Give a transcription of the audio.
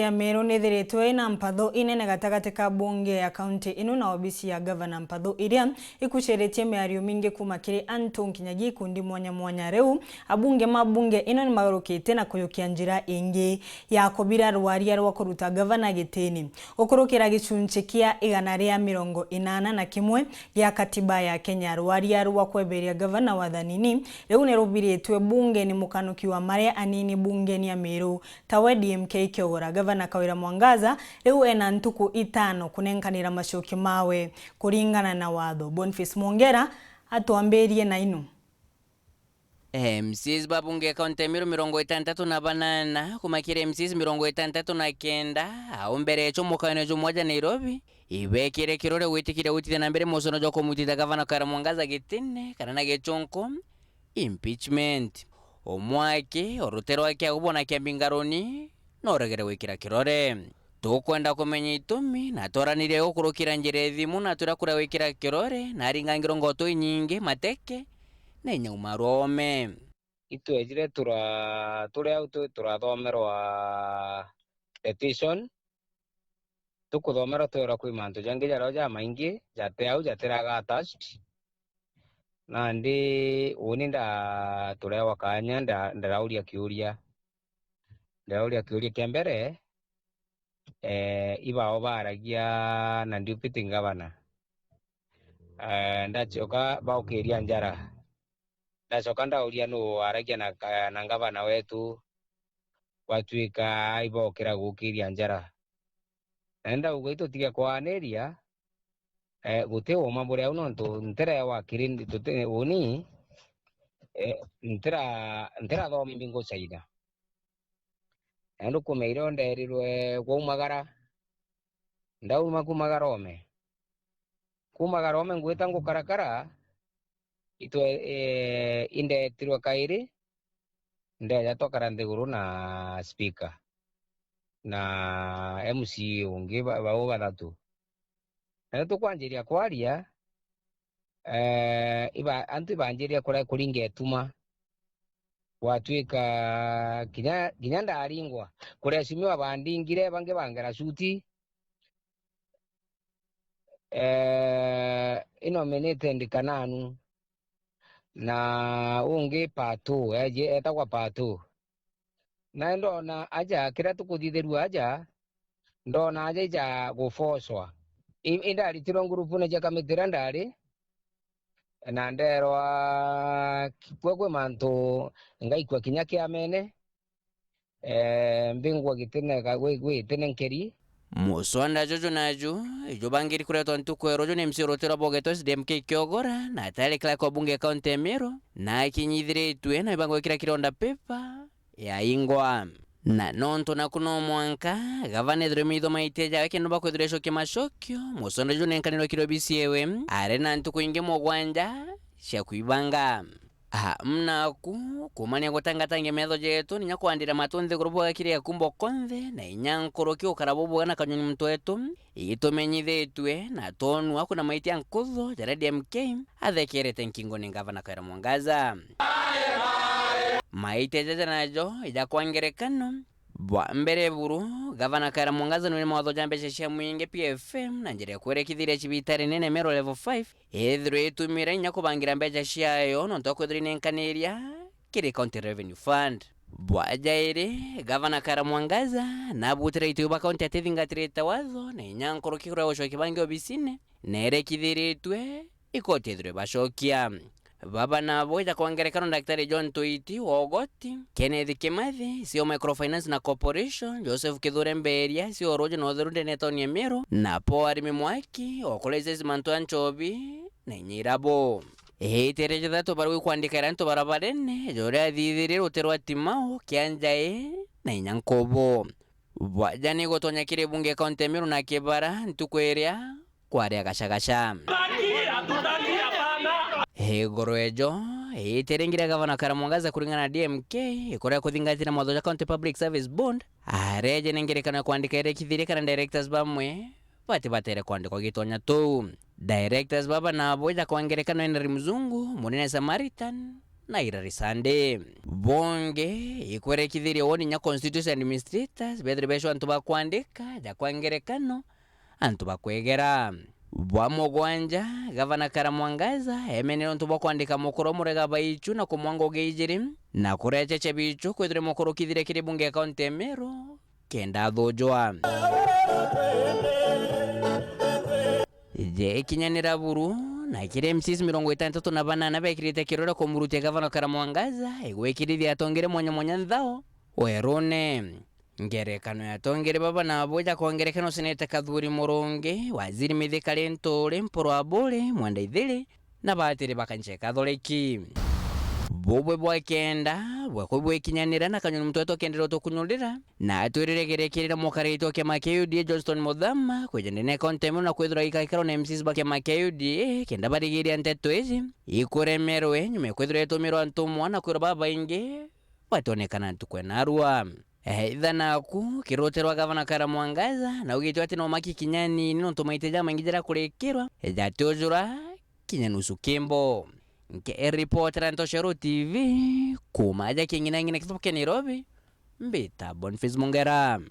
ya Meru nithiritwe na mpatho inene gatagati ka bunge ya kaunti ino na obisi ya governor mpatho iria ikuceretie miario mingi kuma kiri antu nkinyagia ikundi mwanya mwanya. Riu abunge mabunge ino ni magarukite na kuyukia njira ingi ya kubira rwaria rwa kuruta governor gitini ukurukira gicunci kia 181 ya katiba ya Kenya. Rwaria rwa kweberia governor wathanini riu ni rubiritwe bunge ni mukanuki wa maria anini bunge ni ya Meru tawe DMK Kiogora. Gavana Kawira Mwangaza riu ena ntuku 5 kunenkanira macokio mawe kuringana na watho. Boniface Mwongera atuambirie na ino. MCs babunge kaunti Meru 68 kumakire MCs 69 au mbere echo mukane jo moja Nairobi ibekire kirore witikire witite na mbere musono jo komutita Gavana Kawira Mwangaza gitine kana na gechonko impeachment omwake orutero wake ubona kiambingaroni noregere wikira kirore tukwenda kumenya itumi na toranire ukurukira njire thimu na turakura wikira kirore na ringangiro ngoto nyingi mateke na nyaumarome itwejire turathomerwa petition tukuthomerwa twera kwi mantu jangi jaro ja maingi jate au jatiraga attached na ndi uninda turewa kanya ndarauria kiuria kia mbere ibao baragia na deputy governor ndachoka baukiria njara ndachoka ndauria no aragia na governor wetu watuika ibokira gukiria njara enda ugaito tiga kwaniria gute o mambure au nonto ntera wa kirindi tute oni ntera thomi bingo saida endo kumeiro nderirwe kumagara ndauma kumagarome ngwita ngukarakara itwe inde tirwa kairi ndeja tokara ndiguru na speaker na MC ungi bao bathatu na tukwanjiria kwaria iba antu banjiria kuringe tuma watuika kinya ndaringwa kuria simiwa bandingire bange bangera suti inominate ndikananu na ungi patu etagwa patu na ndona aja kira tukuthitheru aja ndona aja ija gufoswa indari tiro ngurupu ne jakamitira ndari na nderwa kwekwe mantu ngaikwa kinya kia mene mbingwa gitene gwe tenenkeri musonda jojo naju ijo bangiri kuretwa ntuku erojo ne msirotero bogetos DMK Kiogora na tale kla kwa bunge kaunti Meru na kinyithiritwe na ibango kira kironda pepa ya ingwa na nonto na kuno mwanka gavana Edremitho Maiteja wake no bakwethiresho kimashokyo musonda jojo nenkaniro kirobisi ewe arena ntuku inge mogwanja cia kuibanga mnaku kumania gutangatange metho jetu ninya kwandira matonde grupo akire kumbo konthe na inyankoroki ukarabobo na kanyoni mtu wetu itumenyithitwe na tonu akuna maiti ankutho jara DMK athekerete nkingo ni Gavana Kawira Mwangaza maite jaja najo ija kwangerekano bwa mbere buru Gavana Kawira Mwangaza ni mwatho jambe cia mwinge PFM na njira kwerekithire chibitari nene Meru level 5 ethre itumira nya kubangira mbeja ciayo no ntokwethire nenkaniria kiri county revenue fund bwa jaire Gavana Kawira Mwangaza na butire ituba county atithingatirite watho na nyankoro kikura gusho kibangi obisine nerekithiritwe ikotethire bashokia baba na boja kwangerekano Daktari John Toiti Wogoti Kenneth Kimathi sio microfinance na corporation Joseph Kithure Mberia sio rojo na otherunde netoni Meru na Poari Mimwaki okolezezi mantu anchobi na nyirabo tereje dato barwe kwandika ranto barabarene jore athithire uterwa timao kianjae na nyankobo bwajani gotonya kire bunge kaunti Meru na kibara ntukweria kwaria gashagasha hegoro ejo terengira Gavana Kawira Mwangaza kuringana na DMK ikorea kuthingatira mawatho ya County Public Service Bond areje nengerekana kwandika erekithire kana directors bamwe batere kwandikwa gitonya tu directors baba na boja kwangerekana Henry Mzungu Munene Samaritan na irari sande bonge ikwerekithirie woni nya constitution administrators bethire besho antu bakwandika ja kwa ngerekano antu bakwegera bwa mugwanja gavana Karamwangaza emenero antu bakwandika mukoro murega baichu na kumwango geijiri na kurecheche bichu kwithire mukoro kithire kiri bunge kaunti Emero kenda thojwa je kinyanira buru na kire MCs 64 bekirite kirora kumurutia gavana Karamwangaza igwekirithia atongere mwanya nthao werone ngerekano yatongere baba na boja kwa ngerekano seneta Kathuri Murungi waziri Mithika Linturi Mpuru Aburi Mwenda Ithiri na batiri bakancheka thoreki bobwe bwa kenda bwa kinyanira na kanyoni mtu wetu kendero tukunyulira na atwirire gerekirira mukarito ke makeyudi Johnston Muthama kujendene kontemo na kwithura ikaikaro na MCs bake makeyudi kenda barigiria nteto izi ikuremerwe nyume kwithura etumirwa antumwa na kwira baba ingi watonekana tukwenarwa ithanaku kiroterwa gavana Karamwangaza na ugitwa ati no maki kinyani nino tumaiteja mangijira kurekirwa jatujura kinyanusu kimbo nke reporter Ntoshero TV kumaja kingina ngine kitoke Nairobi mbita Boniface Mungera.